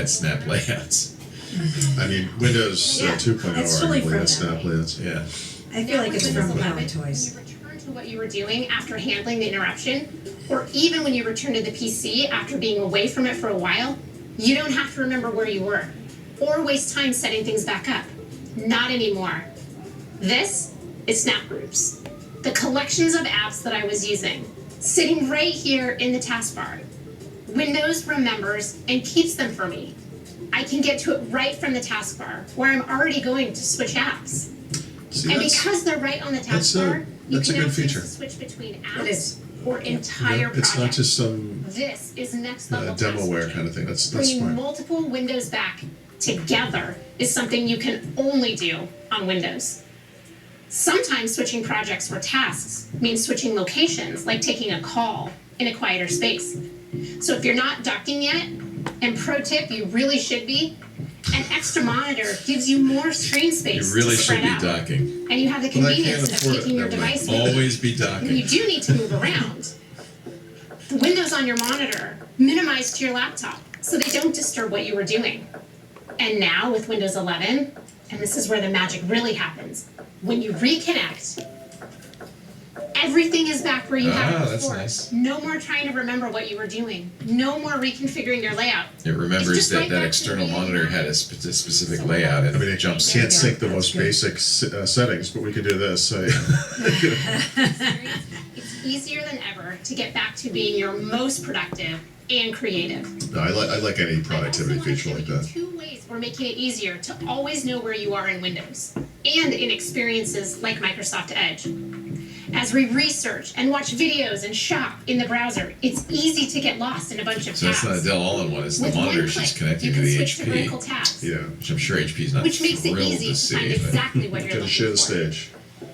had snap layouts. I mean, Windows Yeah, 2.0 it's fully arguably from had that. snap layouts. Yeah. I feel like it's from Windows Power 11, Toys. When you return to what you were doing after handling the interruption, or even when you return to the PC after being away from it for a while, you don't have to remember where you were, or waste time setting things back up. Not anymore. This is Snap Groups, the collections of apps that I was using, sitting right here in the taskbar. Windows remembers and keeps them for me. I can get to it right from the taskbar, where I'm already going to switch apps. See, And that's, because they're right on the that's a- taskbar, you that's a can good now choose feature. to switch between It is. apps or entire projects. it's not just some This is next level demoware task kind of thing. That's Bringing smart. multiple windows back together is something you can only do on Windows. Sometimes switching projects or tasks means switching locations, like taking a call in a quieter space. So if you're not docking yet, and pro tip, you really should be, an extra monitor gives you more screen space You really to spread should be out. docking. And you have the But I can't convenience of afford it taking your that way. device with you. Always be When you docking. do need to move around, the windows on your monitor minimize to your laptop so they don't disturb what you were doing. And now with Windows 11, and this is where the magic really happens, when you reconnect, everything is back where you had it That's before. nice. No more trying to remember what you were doing. No more reconfiguring your layout. It remembers just that right that back to external the way you monitor had had a specific layout and I mean, it it jumps can't in. sync the That's most good. basic settings, but we can do this. So, It's easier than ever to get back to being your most productive and creative. no, I like any productivity I also feature want like to show that. you 2 ways we're making it easier to always know where you are in Windows and in experiences like Microsoft Edge. As we research and watch videos and shop in the browser, it's easy to get lost in a bunch of So it's not a tabs. Dell all-in-one, it's the With monitor one she's click, connecting you to can the switch to vertical HP, tabs, Yeah. which I'm sure HP's not which makes it thrilled easy to to find see. but- exactly what you're Gotta share looking the for. stage.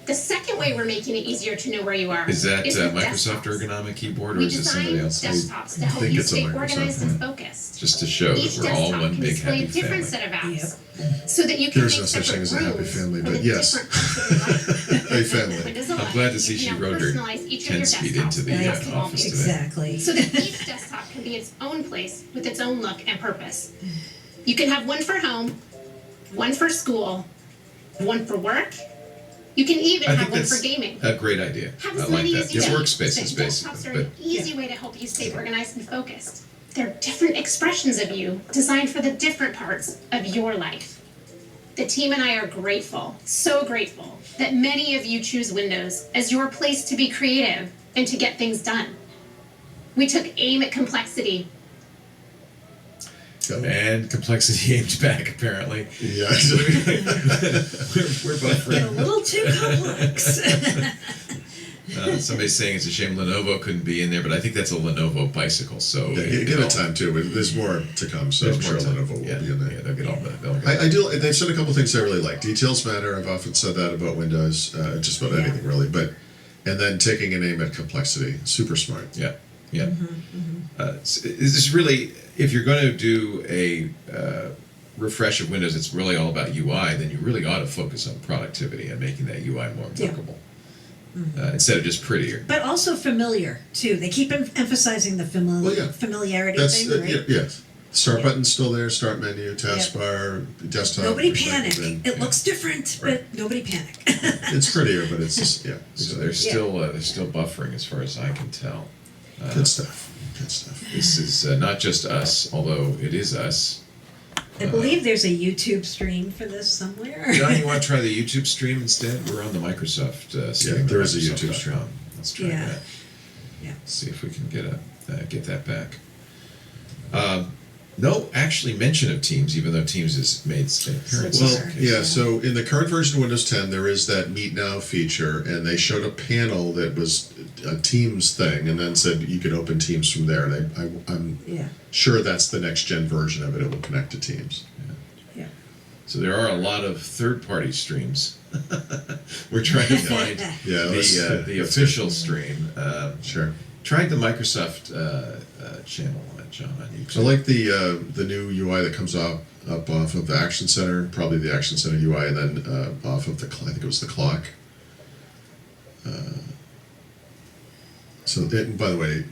The second way we're making it easier to know where you are Is that with Microsoft desktops. ergonomic keyboard or We is it designed somebody else? desktops to help think you it's a stay Microsoft organized and one. focused. Just to show Each that we're all desktop one can big display happy a different family. set of apps, so that you can There's make no such separate thing as a happy rooms family, for but the yes. different parts of your life. A family. Windows I'm 11, glad to see you she can now wrote her personalize each of 10 your speed desktops into the with custom office wallpapers, today. Exactly. so that each desktop can be its own place with its own look and purpose. You can have one for home, one for school, one for work. You can even I have think one that's for gaming. a great idea. Have I as like many that. as you Your need. workspaces, Desktops are basically. an easy way to help you stay organized and focused. They're different expressions of you, designed for the different parts of your life. The team and I are grateful, so grateful, that many of you choose Windows as your place to be creative and to get things done. We took aim at complexity. And complexity aimed back, apparently. Yeah. We're buffering. A little too complex. Somebody's saying it's a shame Lenovo couldn't be in there, but I think that's a Lenovo bicycle. So Yeah, give it time too. There's more to come, so I'm There's sure more time. Lenovo will Yeah, be in there. yeah, they'll get all the. They'll get I do. They've said a couple things I really like. Details matter. I've often said that about Windows, just about Yeah. anything really. But and then taking an aim at complexity, super smart. Yeah, yeah. It's really, if you're going to do a refresh of Windows, it's really all about UI. Then you really ought to focus on productivity and making that UI more Yeah. workable instead of just prettier. But also familiar too. They keep emphasizing the Well, yeah. familiarity That's thing, right? yes. Start Yeah. button's still there. Start menu, taskbar, desktop. Nobody recycle panic. bin. It looks different, Right. but nobody panic. It's prettier, but it's just yeah. So they're still buffering as far as I can tell. Good stuff. Good stuff. This is not just us, although it is us. I believe there's a YouTube stream for this somewhere. John, you want to try the YouTube stream instead? We're on the Microsoft stream. there is a Microsoft.com. YouTube stream. Let's try Yeah. that. Yeah. See if we can get that back. No actually mention of Teams, even though Teams has made appearances. Well, occasionally. yeah, so in the current version of Windows 10, there is that Meet Now feature, and they showed a panel that was a Teams thing, and then said you could open Teams from there. And I'm Yeah. sure that's the next gen version of it. It will connect to Teams. Yeah. So there are a lot of third-party streams. We're trying to find Yeah, the official stream. Sure. Tried the Microsoft channel, John, on YouTube. I like the new UI that comes up off of the Action Center, probably the Action Center UI, and then off of I think it was the clock. So, by the way,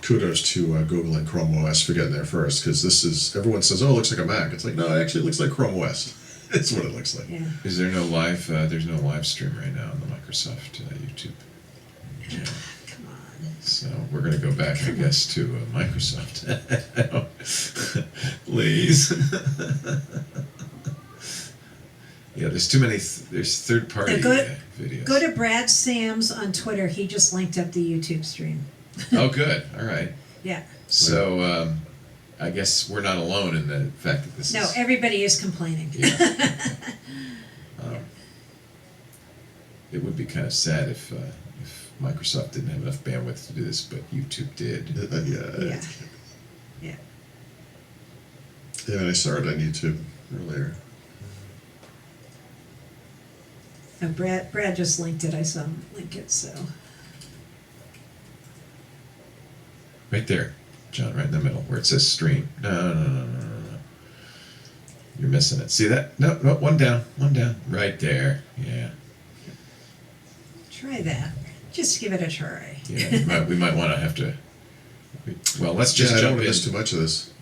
kudos to Google and Chrome OS for getting there first, because everyone says, oh, it looks like a Mac. It's like, no, actually it looks like Chrome OS. It's what it looks like. Yeah. Is there no live? There's no live stream right now on the Microsoft YouTube. Yeah. Come on. So we're going to go back, I guess, to Microsoft. Please. Yeah, there's too many. There's third-party videos. Go to Brad Sams on Twitter. He just linked up the YouTube stream. Oh, good. All right. Yeah. So I guess we're not alone in the fact that this No, is. everybody is complaining. Yeah. It would be kind of sad if Microsoft didn't have enough bandwidth to do this, but YouTube did. Yeah. Yeah. Yeah, and I saw it on YouTube earlier. No, Brad just linked it. I saw him link it, so. Right there, John, right in the middle, where it says stream. No. You're missing it. See that? No, one down. Right there. Yeah. Try that. Just give it a try. Yeah, we might want to have to. Well, let's just I don't jump want to in. miss too much of this.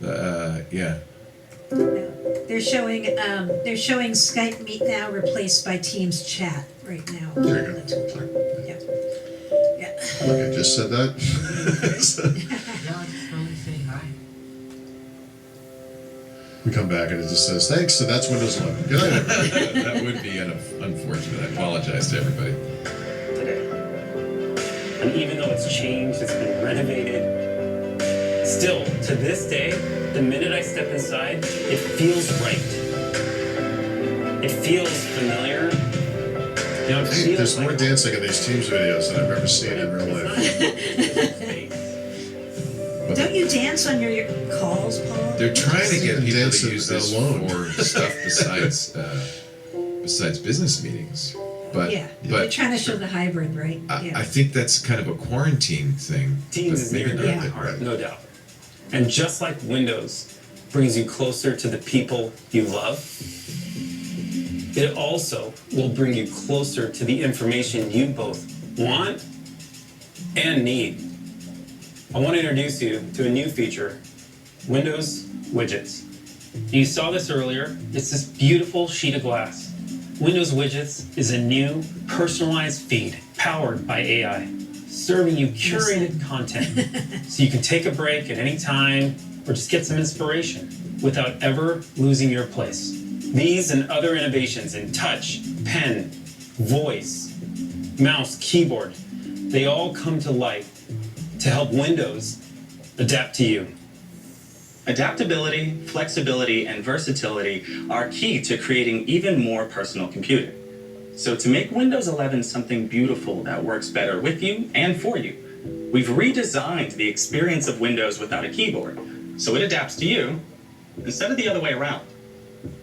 Yeah. No. They're showing Skype Meet Now replaced by Teams Chat right now. There you go. Sorry. Yeah. Yeah. Okay, just said that. No, just really say hi. We come back and it just says, thanks, so that's Windows 11. Good night, everybody. That would be unfortunate. I apologize to everybody. Today. And even though it's changed, it's been renovated, still, to this day, the minute I step inside, it feels right. It feels familiar. You know, it Hey, feels there's like more dancing in these Teams videos than I've ever seen in real life. But Don't you dance on your calls, Paul? they're trying to get people Dancing to use this alone. for stuff besides business meetings. But Yeah. They're but trying to show the hybrid, right? I think that's kind of a quarantine thing. Teams but is maybe near not. and dear Yeah. to my heart, no doubt. And just like Windows brings you closer to the people you love, it also will bring you closer to the information you both want and need. I want to introduce you to a new feature, Windows Widgets. You saw this earlier. It's this beautiful sheet of glass. Windows Widgets is a new personalized feed powered by AI, serving you curated content so you can take a break at any time or just get some inspiration without ever losing your place. These and other innovations in touch, pen, voice, mouse, keyboard, they all come to life to help Windows adapt to you. Adaptability, flexibility, and versatility are key to creating even more personal computing. So to make Windows 11 something beautiful that works better with you and for you, we've redesigned the experience of Windows without a keyboard, so it adapts to you instead of the other way around.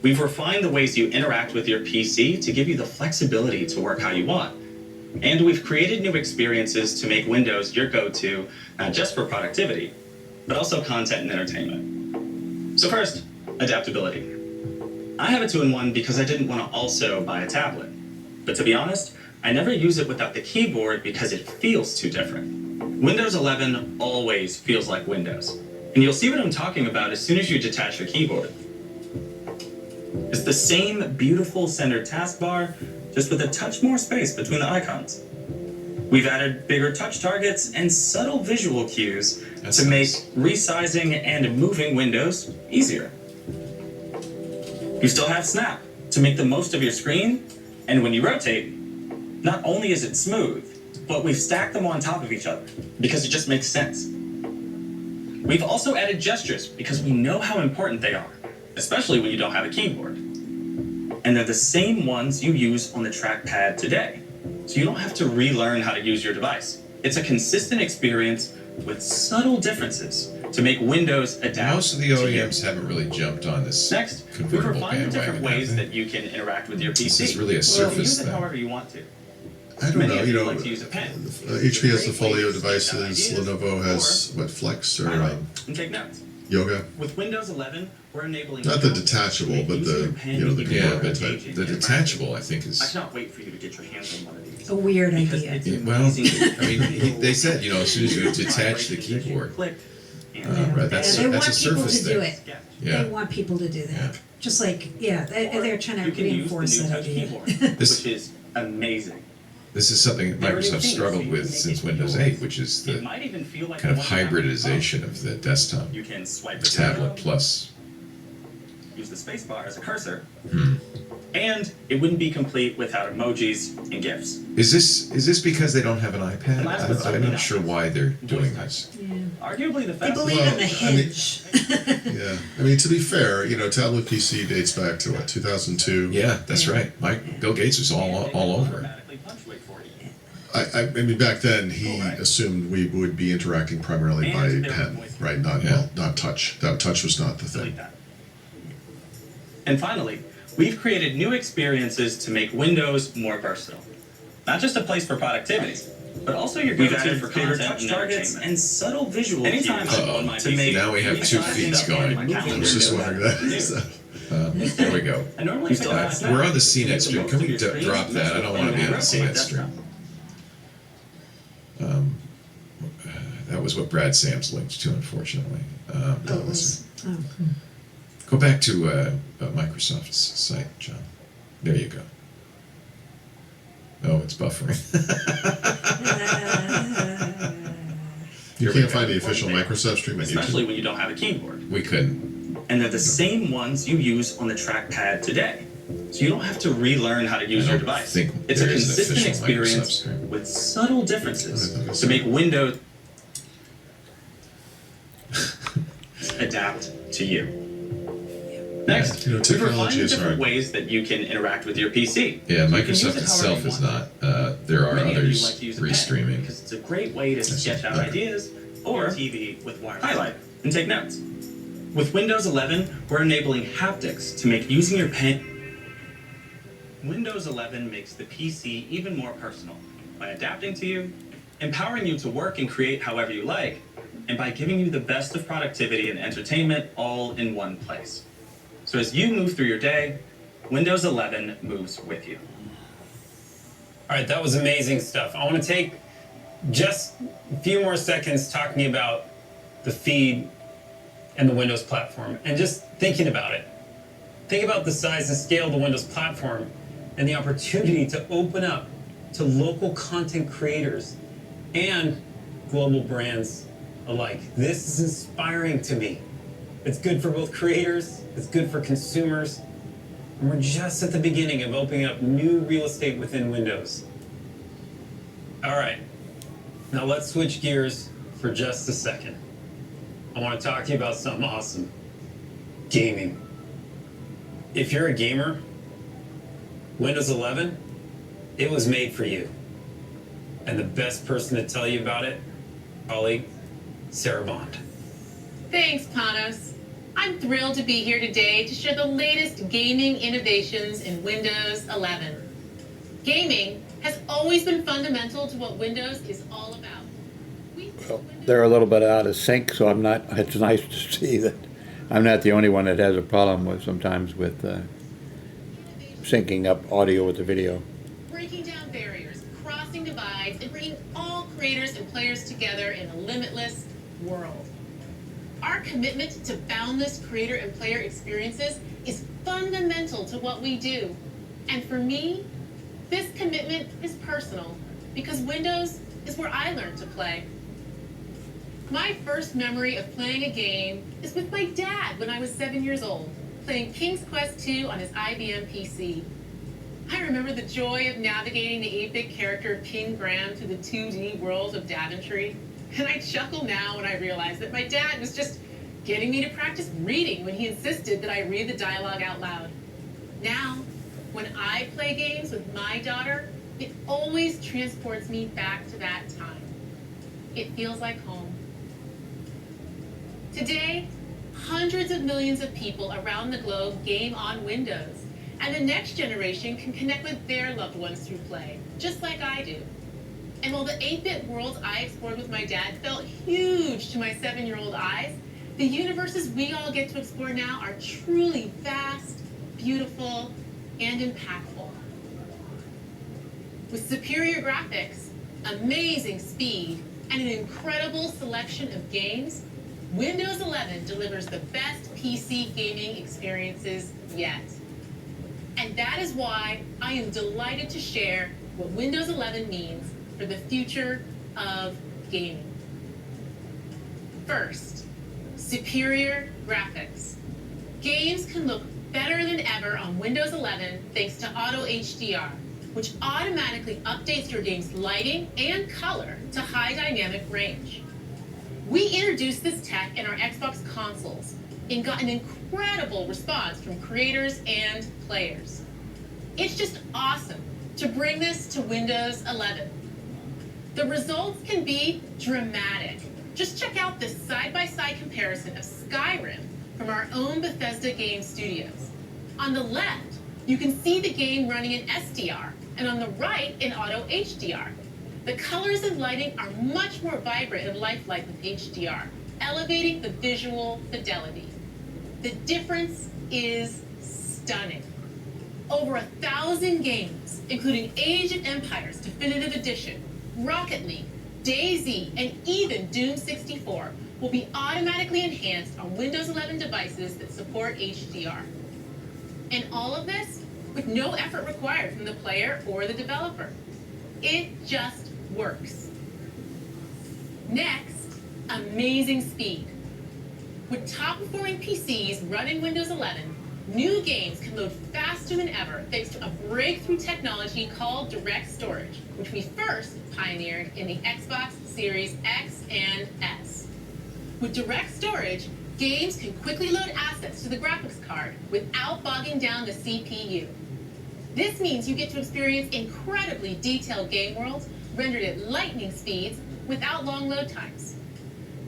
We've refined the ways you interact with your PC to give you the flexibility to work how you want. And we've created new experiences to make Windows your go-to, not just for productivity, but also content and entertainment. So first, adaptability. I have a 2-in-1 because I didn't want to also buy a tablet. But to be honest, I never use it without the keyboard because it feels too different. Windows 11 always feels like Windows. And you'll see what I'm talking about as soon as you detach your keyboard. It's the same beautiful center taskbar, just with a touch more space between the icons. We've added bigger touch targets and subtle visual cues to make resizing and moving windows easier. You still have Snap to make the most of your screen, and when you rotate, not only is it smooth, but we've stacked them on top of each other because it just makes sense. We've also added gestures because we know how important they are, especially when you don't have a keyboard. And they're the same ones you use on the trackpad today, so you don't have to relearn how to use your device. It's a consistent experience with subtle differences to make Windows adapt. Most of the to you. OEMs haven't really jumped on this Next, we've convertible refined the different bandwagon, ways have they? that you can interact with your PC. This is really a Well, surface use it thing. however you want to. I don't Many know, of you you know, like to use a pen. HP has the Folio devices, Ideas, Lenovo has, what, Flex or Highlight and take notes. Yoga? With Windows 11, we're enabling Not the detachable, but the, you know, the Yeah, convertible but type. the detachable, I think, I is. cannot wait for you to get your hands on one of these. A weird Because idea. it's Yeah, well, amazing. I mean, they said, you know, as soon as you detach the keyboard, Click, and right, that's Yeah, they that's a want people surface to thing. do it. sketch. Yeah. They want people to do that. Yeah. Just like, yeah, they're trying You to can use the reinforce new that touch idea. keyboard, This- which is amazing. This is something There are new Microsoft things struggled you with can make since it Windows yours. 8, which is It the might even feel like kind of the one you have on your hybridization of the desktop phone. You can swipe tablet down, plus. use the spacebar as a cursor, Hmm. and it wouldn't be complete without emojis and GIFs. Is this because they don't have an iPad? And last but I'm certainly not not sure least, why they're doing voice this. Yeah. Arguably the They fastest. believe Well, in the I mean- hinge. Yeah, I mean, to be fair, you know, tablet PC dates back to what, 2002? Yeah, that's right. Bill Gates was all over it. Automatically punctuate for you. I mean, back then he Alright. assumed we would be interacting primarily by And there pen, was voice. right? Not Yeah. well, not touch. That touch was not the Delete thing. that. And finally, we've created new experiences to make Windows more personal. Not just a place for productivity, but also your We've go-to added for bigger content touch and targets entertainment. and subtle visual Anytime cues I'm on my to PC, make Now we have two resizing feeds up going. my I calendar was just window. wondering that. So, There we go. I normally We pick still up have a snap. We're on the to make CNET stream. most Can of we your screen drop that? I don't want to be on the directly on my CNET stream. desktop. That was what Brad Sams linked to, unfortunately. Oh, it was, oh. Go back to Microsoft's site, John. There you go. Oh, it's buffering. you Here we can't go. find the official Microsoft stream at Especially YouTube. when you don't have a keyboard. We couldn't. And they're the same ones you use on the trackpad today. So you don't have to relearn how to use I your don't device. think It's a there is an consistent official Microsoft experience stream. with subtle I differences think it's- to make Windows adapt to you. Next, You know, we've technology refined the is different hard. ways that you can interact with your PC. Yeah, So you can use Microsoft it itself however is you want. not. There are Many of you others like to use a pen restreaming. because it's a great way to sketch out better. ideas or TV with wireless highlight and take notes. With Windows 11, we're enabling haptics to make using your pen. Windows 11 makes the PC even more personal by adapting to you, empowering you to work and create however you like, and by giving you the best of productivity and entertainment all in one place. So as you move through your day, Windows 11 moves with you. All right, that was amazing stuff. I want to take just a few more seconds talking about the feed and the Windows platform and just thinking about it. Think about the size and scale of the Windows platform and the opportunity to open up to local content creators and global brands alike. This is inspiring to me. It's good for both creators, it's good for consumers, and we're just at the beginning of opening up new real estate within Windows. All right, now let's switch gears for just a second. I want to talk to you about something awesome. Gaming. If you're a gamer, Windows 11, it was made for you. And the best person to tell you about it, colleague, Sarah Bond. Thanks, Panos. I'm thrilled to be here today to share the latest gaming innovations in Windows 11. Gaming has always been fundamental to what Windows is all about. Well, they're a little bit out of sync, so I'm not. It's nice to see that I'm not the only one that has a problem with sometimes with syncing up audio with the video. Breaking down barriers, crossing divides, and bringing all creators and players together in a limitless world. Our commitment to boundless creator and player experiences is fundamental to what we do. And for me, this commitment is personal because Windows is where I learned to play. My first memory of playing a game is with my dad when I was 7 years old, playing King's Quest II on his IBM PC. I remember the joy of navigating the 8-bit character of King Graham through the 2D world of Daventry. And I chuckle now when I realize that my dad was just getting me to practice reading when he insisted that I read the dialogue out loud. Now, when I play games with my daughter, it always transports me back to that time. It feels like home. Today, hundreds of millions of people around the globe game on Windows, and the next generation can connect with their loved ones through play, just like I do. And while the 8-bit worlds I explored with my dad felt huge to my 7-year-old eyes, The universes we all get to explore now are truly vast, beautiful, and impactful. With superior graphics, amazing speed, and an incredible selection of games, Windows 11 delivers the best PC gaming experiences yet. And that is why I am delighted to share what Windows 11 means for the future of gaming. First, superior graphics. Games can look better than ever on Windows 11 thanks to Auto HDR, which automatically updates your game's lighting and color to high dynamic range. We introduced this tech in our Xbox consoles and got an incredible response from creators and players. It's just awesome to bring this to Windows 11. The results can be dramatic. Just check out this side-by-side comparison of Skyrim from our own Bethesda Game Studios. On the left, you can see the game running in SDR, and on the right in Auto HDR. The colors and lighting are much more vibrant and lifelike with HDR, elevating the visual fidelity. The difference is stunning. Over 1,000 games, including Age of Empires Definitive Edition, Rocket League, DayZ, and even Doom 64 will be automatically enhanced on Windows 11 devices that support HDR. And all of this with no effort required from the player or the developer. It just works. Next, amazing speed. With top-performing PCs running Windows 11, new games can load faster than ever thanks to a breakthrough technology called direct storage, which we first pioneered in the Xbox Series X and S. With direct storage, games can quickly load assets to the graphics card without bogging down the CPU. This means you get to experience incredibly detailed game worlds rendered at lightning speeds without long load times.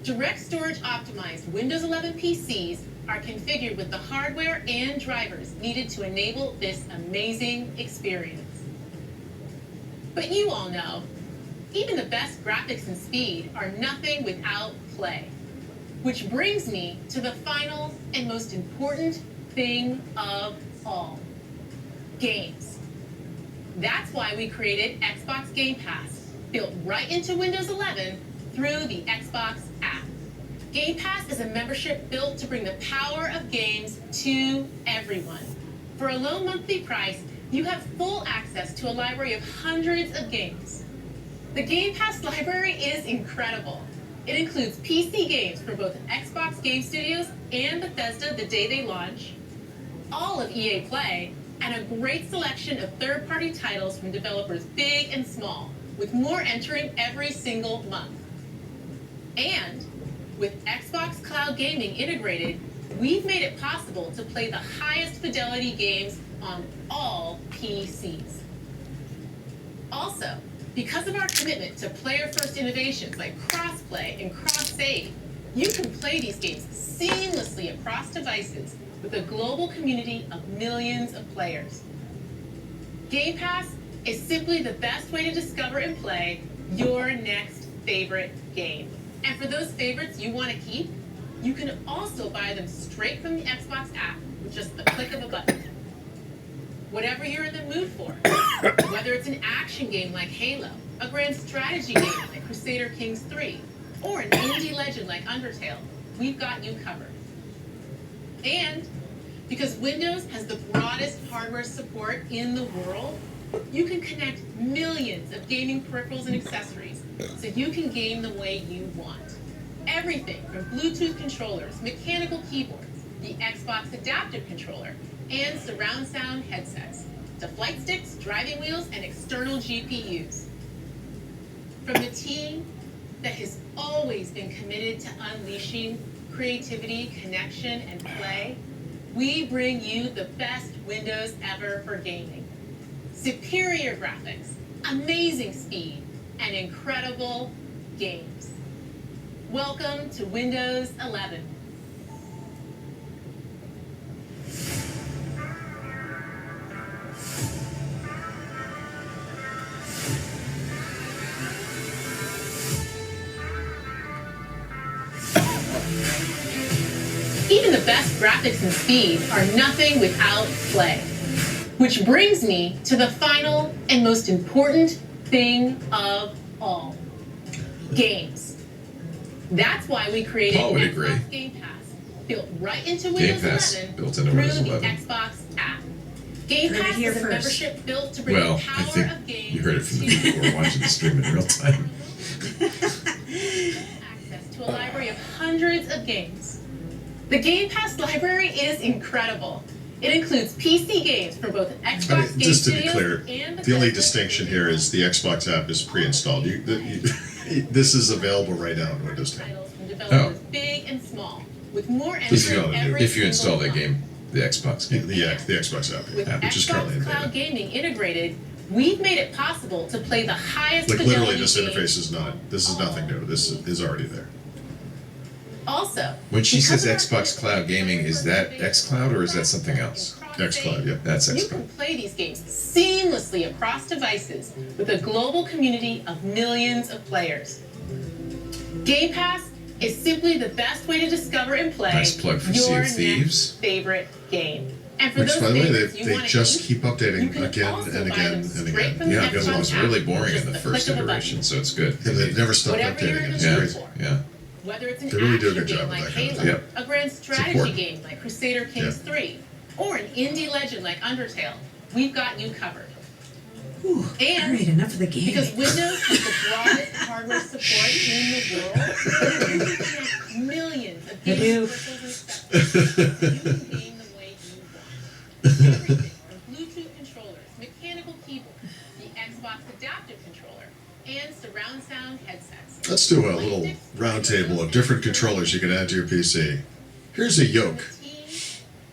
Direct storage optimized Windows 11 PCs are configured with the hardware and drivers needed to enable this amazing experience. But you all know, even the best graphics and speed are nothing without play. Which brings me to the final and most important thing of all. Games. That's why we created Xbox Game Pass, built right into Windows 11 through the Xbox app. Game Pass is a membership built to bring the power of games to everyone. For a low monthly price, you have full access to a library of hundreds of games. The Game Pass library is incredible. It includes PC games for both Xbox Game Studios and Bethesda the day they launch, all of EA Play, and a great selection of third-party titles from developers big and small, with more entering every single month. And with Xbox Cloud Gaming integrated, we've made it possible to play the highest fidelity games on all PCs. Also, because of our commitment to player-first innovations like cross-play and cross-save, you can play these games seamlessly across devices with a global community of millions of players. Game Pass is simply the best way to discover and play your next favorite game. And for those favorites you want to keep, you can also buy them straight from the Xbox app with just the click of a button. Whatever you're in the mood for, whether it's an action game like Halo, a grand strategy game like Crusader Kings 3, or an indie legend like Undertale, we've got you covered. And because Windows has the broadest hardware support in the world, you can connect millions of gaming peripherals and accessories so you can game the way you want. Everything from Bluetooth controllers, mechanical keyboards, the Xbox adaptive controller, and surround sound headsets, to flight sticks, driving wheels, and external GPUs. From the team that has always been committed to unleashing creativity, connection, and play, we bring you the best Windows ever for gaming. Superior graphics, amazing speed, and incredible games. Welcome to Windows 11. Even the best graphics and speed are nothing without play. Which brings me to the final and most important thing of all. Games. That's why we created Paul would Xbox agree. Game Pass, built right into Game Windows Pass 11 built into through Windows the 11. Xbox app. Game Heard it Pass here is a first. membership built to bring Well, the I power think of games you heard it from the to people who are watching the stream in real time. access to a library of hundreds of games. The Game Pass library is incredible. It includes PC games for both Xbox I mean, Game just to be Studios clear, and the only Bethesda distinction Studios. here is the Xbox app is pre-installed. This is available right now in Windows 10. Titles from developers big and small, with more If you entry wanna do- every If you install single the month. game, the Xbox game. The Xbox app, With which is currently in Xbox Cloud beta. Gaming integrated, we've made it possible to play the highest Like fidelity literally, this games. interface is not. This is nothing new. This is already there. Also, When she because says of our Xbox Cloud Gaming, is that xCloud or is that something else? xCloud, yeah. That's You can xCloud. play these games seamlessly across devices with a global community of millions of players. Game Pass is simply the best way to discover and play Nice plug for Sea your of next Thieves. favorite game. And for Which, those by the way, favorites you they want to just use, keep you updating can again also and buy again them and straight again. from the Yeah, because it was Xbox really app boring with in the just first click of a button. iteration, so it's good. And they've never stopped Whatever you're updating. in It's the Yeah, mood crazy. for. yeah. Whether it's an They really do a action good job game with like that kind of Halo, Yep. a grand strategy important. game like Crusader Kings 3, or an indie legend like Undertale, we've got you covered. Whew, And all right, enough of the game. because Windows has the broadest hardware support in the world, you can connect millions of Hello. gaming peripherals and accessories. You can game the way you want. Everything from Bluetooth controllers, mechanical keyboards, the Xbox adaptive controller, and surround sound headsets. Let's do a little round table of different controllers you can add to your PC. Here's a From yoke. a team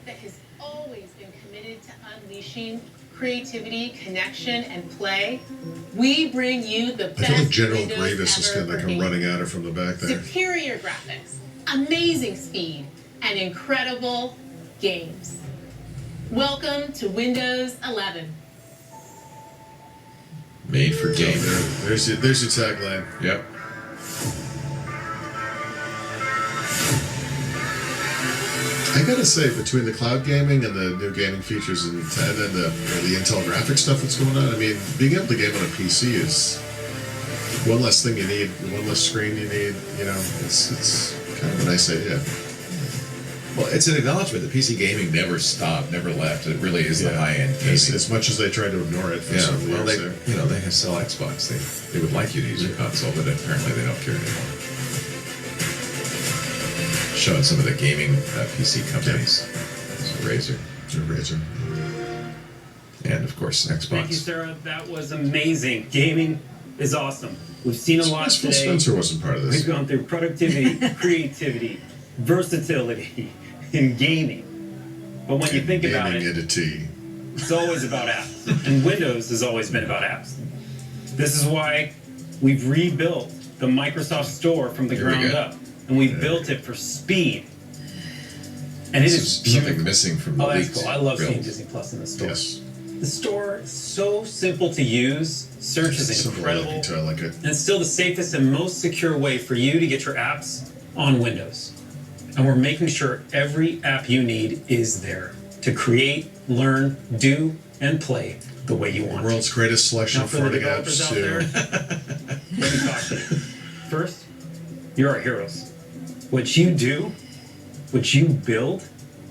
that has always been committed to unleashing creativity, connection, and play, we bring you the I best feel like General Windows Grievous is ever gonna for come gaming. running at her from the back there. Superior graphics, amazing speed, and incredible games. Welcome to Windows 11. Made for gaming. There's your tagline. Yep. I gotta say, between the cloud gaming and the new gaming features and then the Intel graphics stuff that's going on, I mean, being able to game on a PC is one less thing you need, one less screen you need. You know, it's kind of a nice idea. Well, it's an acknowledgement that PC gaming never stopped, never left. It really is the high-end gaming. As much as they tried to ignore it for Yeah, several well, years they, there. they have sell Xbox. They would like you to use your console, but apparently they don't care anymore. Showing some of the gaming PC companies, so Razer, Razer. and of course Thank you, Xbox. Sarah. That was amazing. Gaming is awesome. We've seen a lot Phil today. Spencer wasn't part of this. We've gone through productivity, creativity, versatility in gaming. But when you think about Gaming it, into T. it's always about apps. And Windows has always been about apps. This is why we've rebuilt the Microsoft Store from the Here we ground go. up. And we've built it for speed. And it This is is something beautiful. missing from the Oh, that's leaks. cool. I love seeing build. Disney Plus in the store. Yes. The store is so simple to use. Search is Simple incredible. looking too, I like it. And it's still the safest and most secure way for you to get your apps on Windows. And we're making sure every app you need is there to create, learn, do, and play the way you want. World's greatest selection Now of for the farting developers apps out there, too. let me talk to you. First, you're our heroes. What you do, what you build,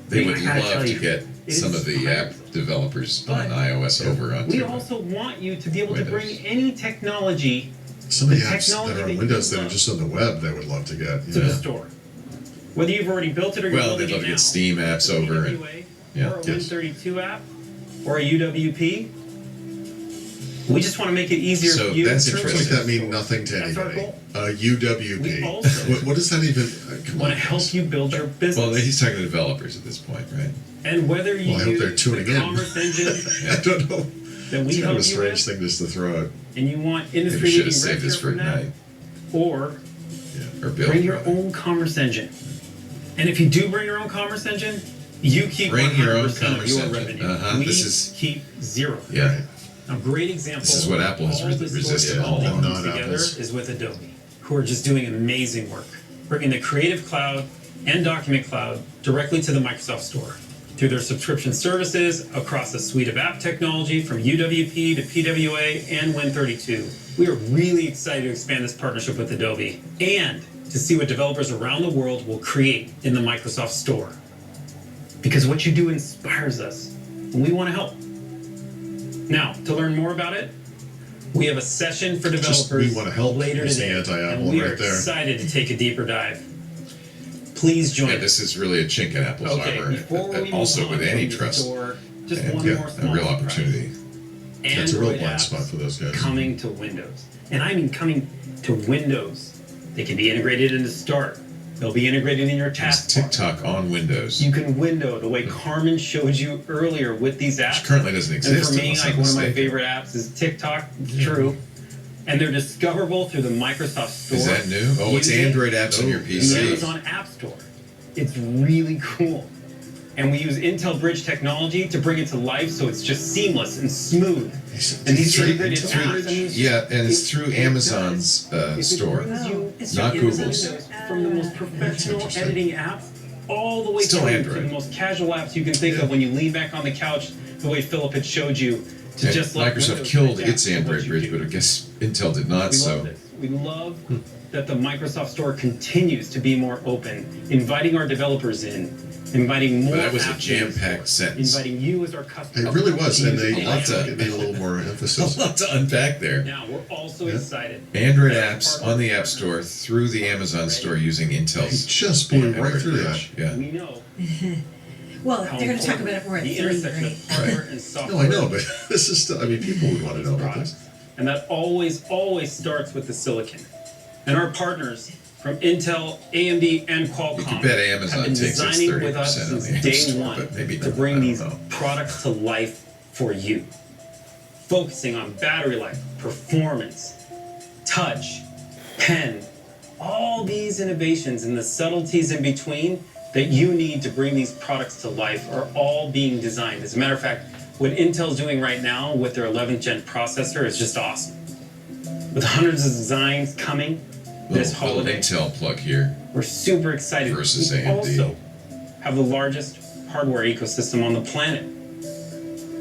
They would I gotta love tell to you, get it some is of the app developers on But iOS over onto we also want you to be able to Windows. bring any technology Some of the the apps that technology are that on you Windows that are love. just on the web, they would love to get. to the Yeah. store. Whether you've already built it or you're Well, building they'd love it to now. get Steam apps over and yeah, or a yes. Win32 app or a UWP. We just want to make it easier So for you. that's to search Terms like interesting. that in mean store. nothing to That's our anybody. goal. UWP. We also- What does that even? Come Want on, to help guys. you build your business. Well, he's talking to developers at this point, right? And whether you Well, I hope they're use tuning the in. commerce engine I don't know. that we It's kind help of a you strange with, thing just to throw out. and you want Maybe we industry should leading have saved this red for from that, tonight. or Or build. bring your rather. own commerce engine. And if you do bring your own commerce engine, you keep Bring 100% your own of commerce your engine. revenue. Uh-huh, We this is- keep zero. Yeah. A great example. This is what Apple has of all this resisted sort of all along. things together Non-Apples. is with Adobe, who are just doing amazing work, bringing the Creative Cloud and Document Cloud directly to the Microsoft Store through their subscription services across a suite of app technology from UWP to PWA and Win32. We are really excited to expand this partnership with Adobe and to see what developers around the world will create in the Microsoft Store. Because what you do inspires us, and we want to help. Now, to learn more about it, we have a session for Just developers we want to help later is the today, anti-Apple and we are right there. excited to take a deeper dive. Please join Yeah, us. this is really a chink in Apple's Okay, armor. before we move Also on with from the antitrust. store, just And one yeah, more a small real surprise. opportunity. That's a real Android blind apps spot for those guys. coming to Windows. And I mean coming to Windows. They can be integrated into Start. They'll be integrated in your It's taskbar. TikTok on Windows. You can window the way Carmen showed you earlier with these apps. Which currently doesn't And exist. for me, unless like I'm one of my mistaken. favorite apps is TikTok. It's true. And they're discoverable through the Microsoft Store. Is that new? Oh, it's using Android apps on your the PC. Amazon App Store. It's really cool. And we use Intel Bridge technology to bring it to life so it's just seamless and smooth. And these Through- integrated through- apps, I mean, yeah, and it's through it Amazon's does. If it store. brings you It's Not from Amazon. Google's. from the most professional interesting. editing apps all the way Still through to Android. the most casual apps you can think of when you lean back on the couch, the way Philip had showed you, to And just let Microsoft Windows killed adapt its to what Android you bridge, do. but I guess Intel did not. We So love this. We love that the Microsoft Store continues to be more open, inviting our developers in, inviting more but that was a apps in, jam-packed sentence. inviting you as our customer. It really was, and to they use lot to- need a little more A emphasis. lot to unpack there. Now we're also Yeah. excited. Android that apps our on the App Store through the Amazon Store using He Intel's just blew right Android through that. bridge. Yeah. We know Well, how they're gonna talk important about it more at the 3, intersection right? of hardware and software. No, I know, but this is still, I mean, people would want to know about products. this. And that always starts with the silicon. And our partners from Intel, AMD, and Qualcomm You can bet Amazon have been takes its designing with 30% us on since the App day Store, one but maybe to not. bring I don't these know. products to life for you. Focusing on battery life, performance, touch, pen, all these innovations and the subtleties in between that you need to bring these products to life are all being designed. As a matter of fact, what Intel's doing right now with their 11th gen processor is just awesome. With hundreds of designs coming this Little holiday, Intel plug here. we're super excited. Versus We AMD. also have the largest hardware ecosystem on the planet.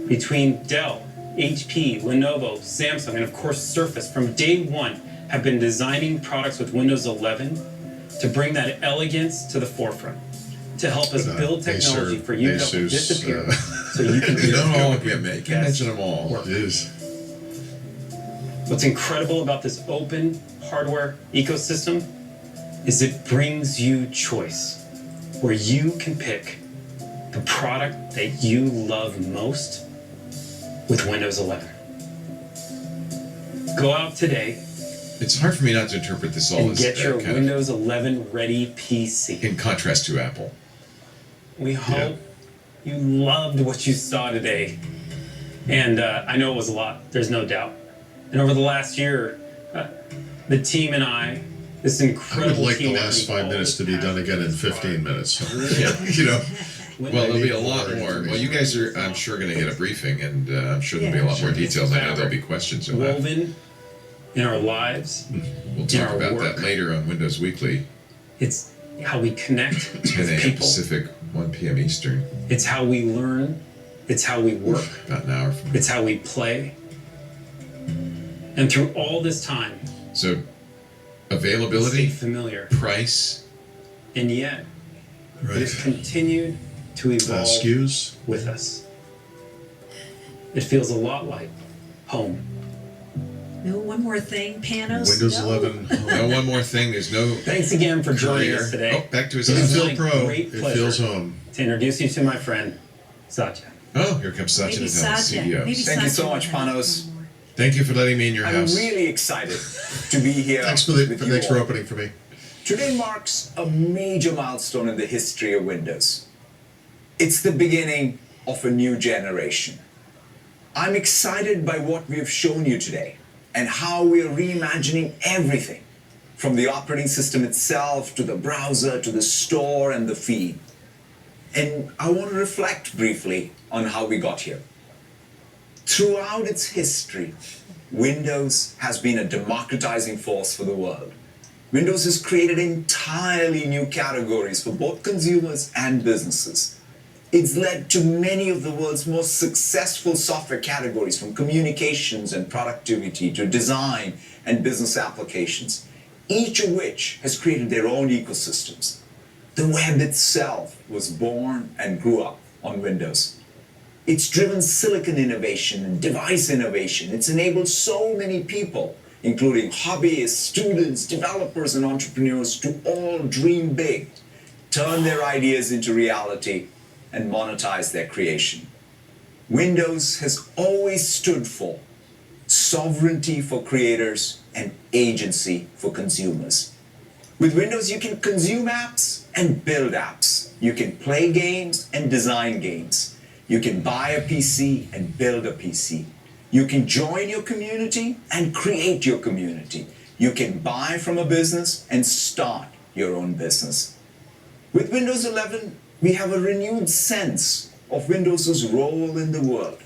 Between Dell, HP, Lenovo, Samsung, and of course Surface, from day one, have been designing products with Windows 11 to bring that elegance to the forefront, to help us But, build technology Acer, for you that will Asus, disappear, so you can do You don't all your agree, man. You best can't mention them all. work. It is. What's incredible about this open hardware ecosystem is it brings you choice, where you can pick the product that you love most with Windows 11. Go out today It's hard for me not to interpret this all and as get your kind Windows 11 ready of PC. in contrast to Apple. We hope you loved what you saw today. And I know it was a lot, there's no doubt. And over the last year, the team and I, this I would incredible like team the effort, last 5 all minutes to this be done passion again in this far. 15 minutes. You know, When Well, they there'll be a need lot more more. Well, information. you guys are, I'm sure, going to get a briefing, and I'm sure there'll be a lot more Sure. details. I know there'll be questions you'll have. woven in our lives, We'll talk our about work. that later on Windows Weekly, it's how we connect 10 with a.m. people. Pacific, 1 p.m. Eastern, It's how we learn. It's how we work. about an hour from now. It's how we play. And through all this time, So, stay availability, familiar. price, And yet, it right. has continued to evolve SKUs. with us. It feels a lot like home. No, one more thing, Panos. Windows no. 11. no one more thing. There's no Thanks again for joining career. us today. Oh, back to his It Doesn't is own. feel my pro. great It pleasure. feels home. To introduce you to my friend, Satya. Oh, here comes Satya Maybe Nadella, Satya. CEO. Maybe Thank you so Satya much, will have Panos. one more. Thank you for letting me in your I'm house. really excited to be here Thanks for with you thanks for all. opening for me. Today marks a major milestone in the history of Windows. It's the beginning of a new generation. I'm excited by what we have shown you today and how we are reimagining everything from the operating system itself to the browser to the store and the feed. And I want to reflect briefly on how we got here. Throughout its history, Windows has been a democratizing force for the world. Windows has created entirely new categories for both consumers and businesses. It's led to many of the world's most successful software categories, from communications and productivity to design and business applications, each of which has created their own ecosystems. The web itself was born and grew up on Windows. It's driven silicon innovation and device innovation. It's enabled so many people, including hobbyists, students, developers, and entrepreneurs, to all dream big, turn their ideas into reality, and monetize their creation. Windows has always stood for sovereignty for creators and agency for consumers. With Windows, you can consume apps and build apps. You can play games and design games. You can buy a PC and build a PC. You can join your community and create your community. You can buy from a business and start your own business. With Windows 11, we have a renewed sense of Windows' role in the world.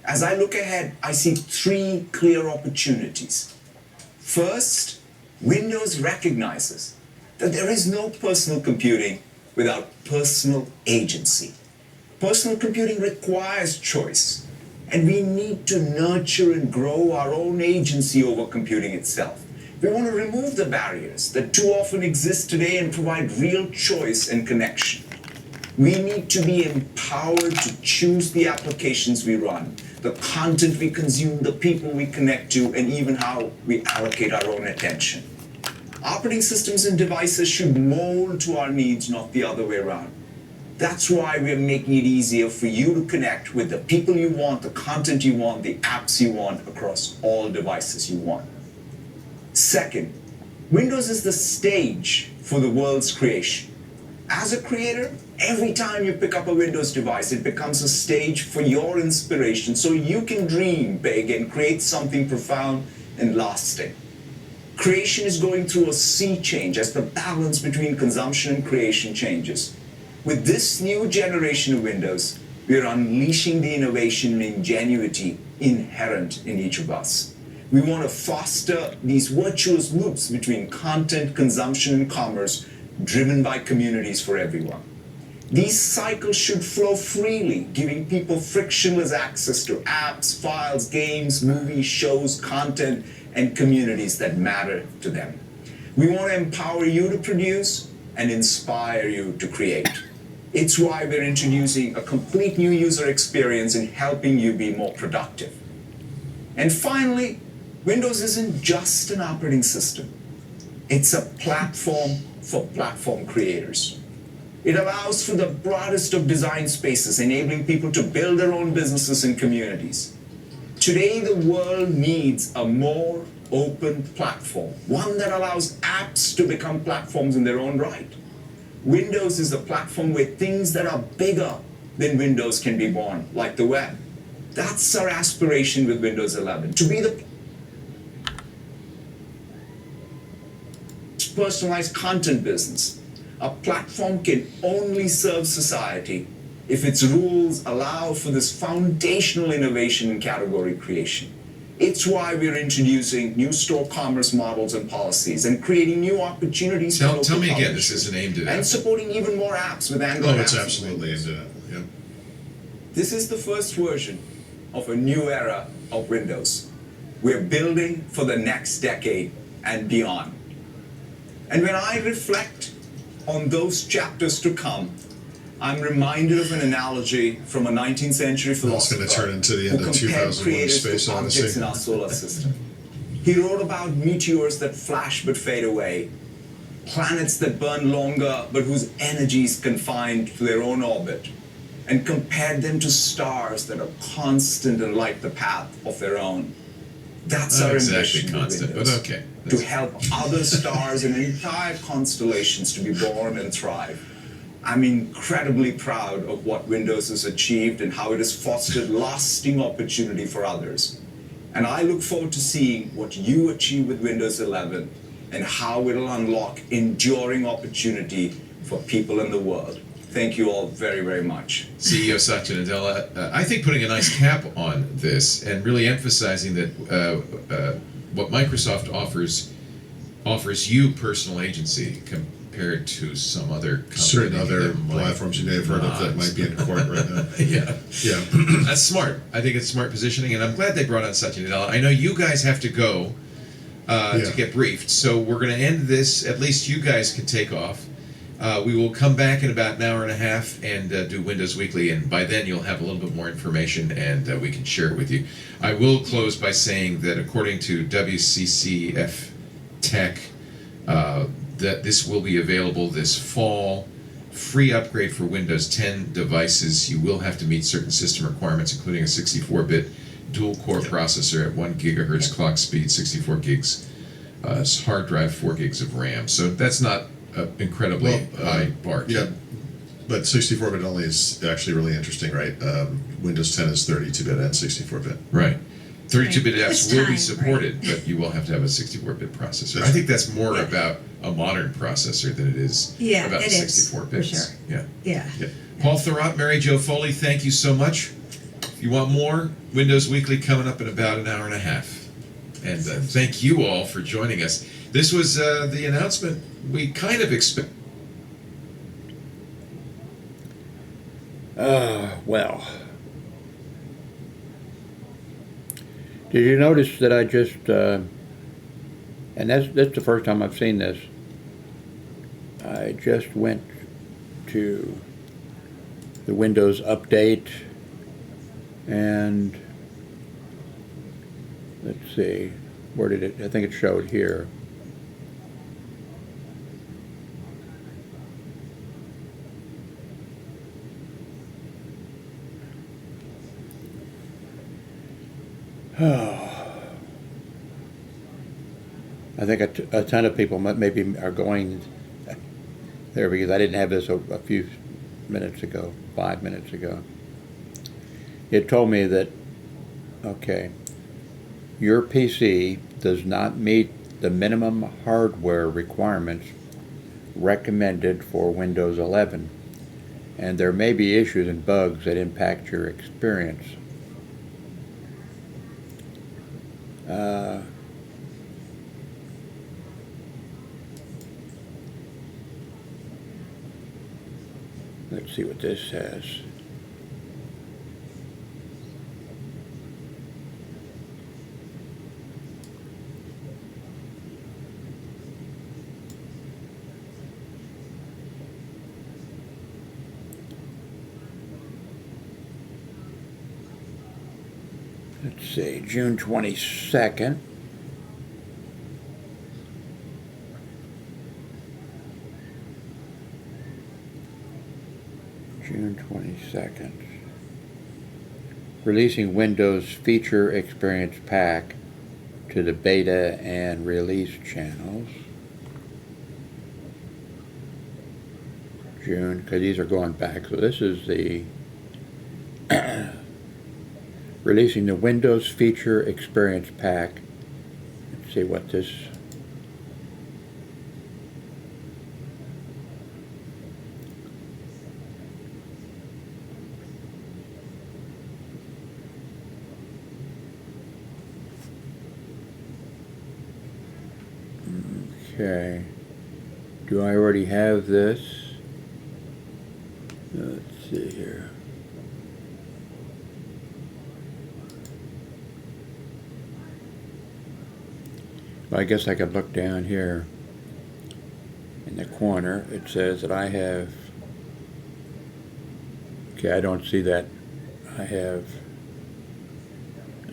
As I look ahead, I see three clear opportunities. First, Windows recognizes that there is no personal computing without personal agency. Personal computing requires choice, and we need to nurture and grow our own agency over computing itself. We want to remove the barriers that too often exist today and provide real choice and connection. We need to be empowered to choose the applications we run, the content we consume, the people we connect to, and even how we allocate our own attention. Operating systems and devices should mold to our needs, not the other way around. That's why we're making it easier for you to connect with the people you want, the content you want, the apps you want across all devices you want. Second, Windows is the stage for the world's creation. As a creator, every time you pick up a Windows device, it becomes a stage for your inspiration so you can dream big and create something profound and lasting. Creation is going through a sea change as the balance between consumption and creation changes. With this new generation of Windows, we are unleashing the innovation and ingenuity inherent in each of us. We want to foster these virtuous loops between content, consumption, and commerce, driven by communities for everyone. These cycles should flow freely, giving people frictionless access to apps, files, games, movies, shows, content, and communities that matter to them. We want to empower you to produce and inspire you to create. It's why we're introducing a complete new user experience and helping you be more productive. And finally, Windows isn't just an operating system. It's a platform for platform creators. It allows for the broadest of design spaces, enabling people to build their own businesses and communities. Today, the world needs a more open platform, one that allows apps to become platforms in their own right. Windows is a platform where things that are bigger than Windows can be born, like the web. That's our aspiration with Windows 11, to be the personalized content business. A platform can only serve society if its rules allow for this foundational innovation in category creation. It's why we're introducing new store commerce models and policies and creating new opportunities for local Tell me again, publishers, this isn't aimed at and supporting even more apps with Android. Oh, it's apps. absolutely into that. Yep. This is the first version of a new era of Windows. We're building for the next decade and beyond. And when I reflect on those chapters to come, I'm reminded of an analogy from a 19th century philosopher Well, it's going to turn into the end who of compared 2001: creators Space to objects Odyssey. in our solar system. He wrote about meteors that flash but fade away, planets that burn longer but whose energy is confined to their own orbit, and compared them to stars that are constant and light the path of their own. That's Not our exactly ambition with constant, but Windows, okay. to help other stars and entire constellations to be born and thrive. I'm incredibly proud of what Windows has achieved and how it has fostered lasting opportunity for others. And I look forward to seeing what you achieve with Windows 11 and how it'll unlock enduring opportunity for people in the world. Thank you all very, very much. CEO Satya Nadella, I think putting a nice cap on this and really emphasizing that what Microsoft offers offers you personal agency compared to some other company. Certain other that might platforms you may have heard of that not. might be in court right now. Yeah. Yeah. That's smart. I think it's smart positioning, and I'm glad they brought on Satya Nadella. I know you guys have to go to get briefed, so we're going to end this. At least you guys can take off. We will come back in about an hour and a half and do Windows Weekly, and by then you'll have a little bit more information, and we can share it with you. I will close by saying that according to WCCF Tech, that this will be available this fall. Free upgrade for Windows 10 devices. You will have to meet certain system requirements, including a 64-bit dual-core processor at 1 gigahertz clock speed, 64 gigs hard drive, 4 gigs of RAM. So that's not incredibly high bar. Yeah, but 64-bit only is actually really interesting, right? Windows 10 is 32-bit and 64-bit. Right. 32-bit Right. apps This will be time, supported, but you will have to have a 64-bit processor. I think that's more about a modern processor than it is Yeah, about it is, 64 for bits. sure. Yeah. Yeah. Yeah. Paul Thurrott, Mary Jo Foley, thank you so much. If you want more, Windows Weekly coming up in about an hour and a half. And thank you all for joining us. This was the announcement we kind of expect. Well. Did you notice that I just, and that's the first time I've seen this, I just went to the Windows Update, and let's see, where did it, I think it showed here. I think a ton of people maybe are going there because I didn't have this a few minutes ago, 5 minutes ago. It told me that, okay, your PC does not meet the minimum hardware requirements recommended for Windows 11, and there may be issues and bugs that impact your experience. Let's see what this says. Let's see, June 22nd. June 22nd. Releasing Windows Feature Experience Pack to the beta and release channels. June, because these are going back. So this is the releasing the Windows Feature Experience Pack. Let's see what this. Okay. Do I already have this? Let's see here. Well, I guess I could look down here in the corner. It says that I have, okay, I don't see that. I have,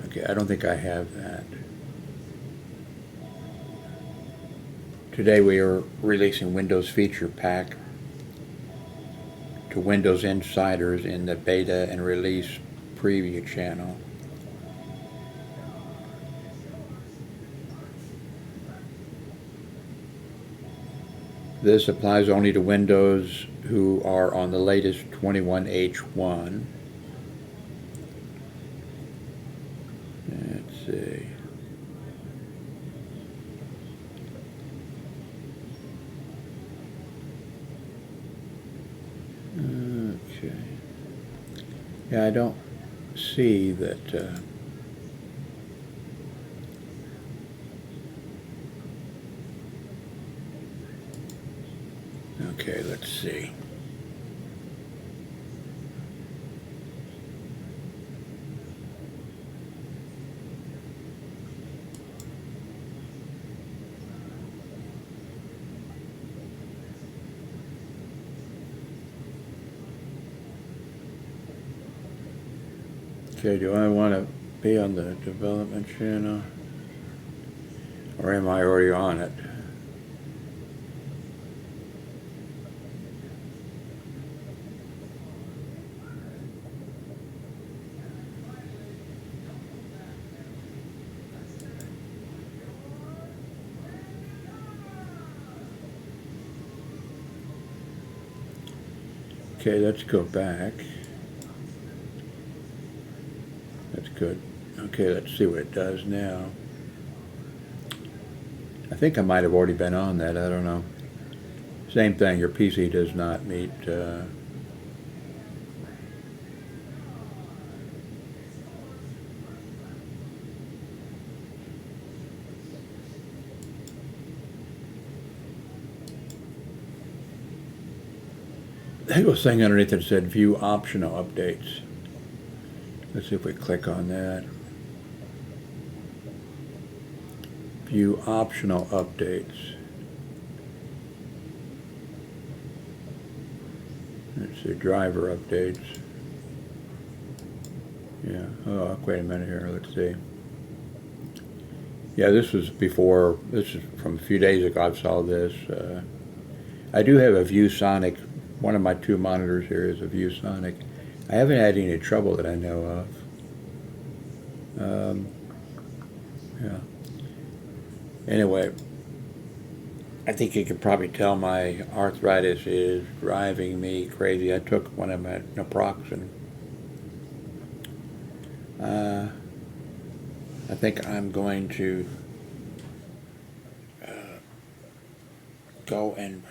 okay, I don't think I have that. Today we are releasing Windows Feature Pack to Windows Insiders in the beta and release preview channel. This applies only to Windows who are on the latest 21H1. Let's see. Okay. Yeah, I don't see that. Okay, let's see. Okay, do I want to be on the development channel? Or am I already on it? Okay, let's go back. That's good. Okay, let's see what it does now. I think I might have already been on that, I don't know. Same thing, your PC does not meet there was a thing underneath that said view optional updates. Let's see if we click on that. View optional updates. Let's see, driver updates. Yeah, oh, wait a minute here, let's see. Yeah, this was before, this is from a few days ago I saw this. I do have a ViewSonic. One of my two monitors here is a ViewSonic. I haven't had any trouble that I know of. Yeah. Anyway, I think you could probably tell my arthritis is driving me crazy. I took one of my naproxen. I think I'm going to go and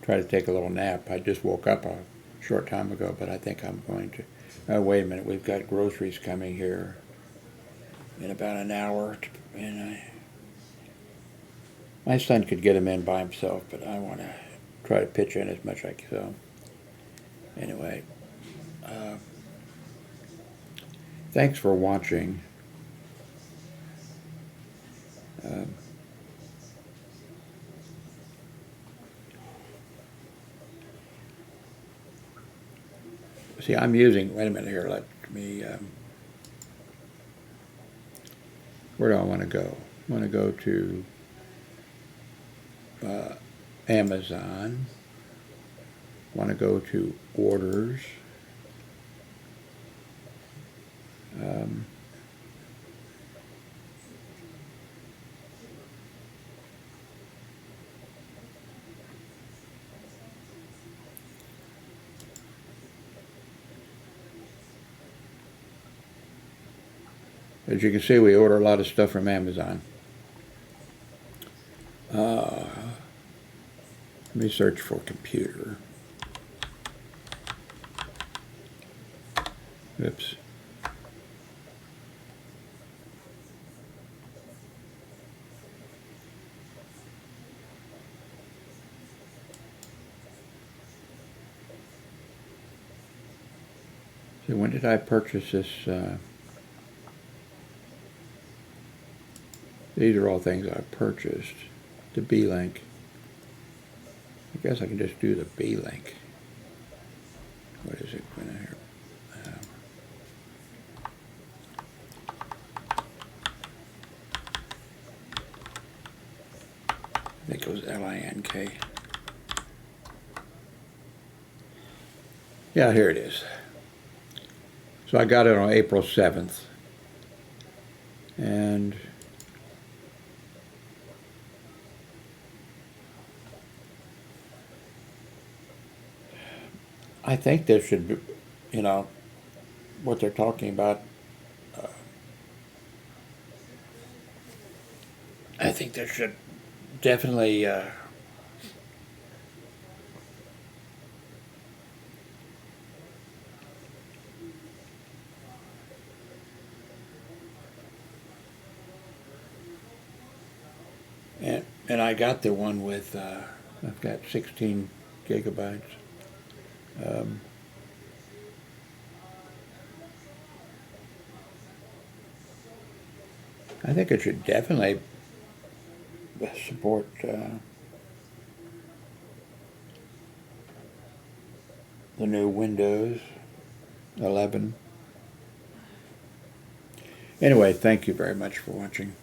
try to take a little nap. I just woke up a short time ago, but I think I'm going to. Oh, wait a minute, we've got groceries coming here in about an hour, and my son could get them in by himself, but I want to try to pitch in as much as I can. So, anyway, thanks for watching. See, I'm using, wait a minute here, let me, where do I want to go? I want to go to Amazon. I want to go to orders. As you can see, we order a lot of stuff from Amazon. Let me search for computer. Oops. So when did I purchase this? These are all things I purchased. The B-Link. I guess I can just do the B-Link. What is it going to here? I think it was LINK. Yeah, here it is. So I got it on April 7th. And I think there should be, you know, what they're talking about. I think there should definitely And I got the one with, I've got 16 gigabytes. I think it should definitely support the new Windows 11. Anyway, thank you very much for watching.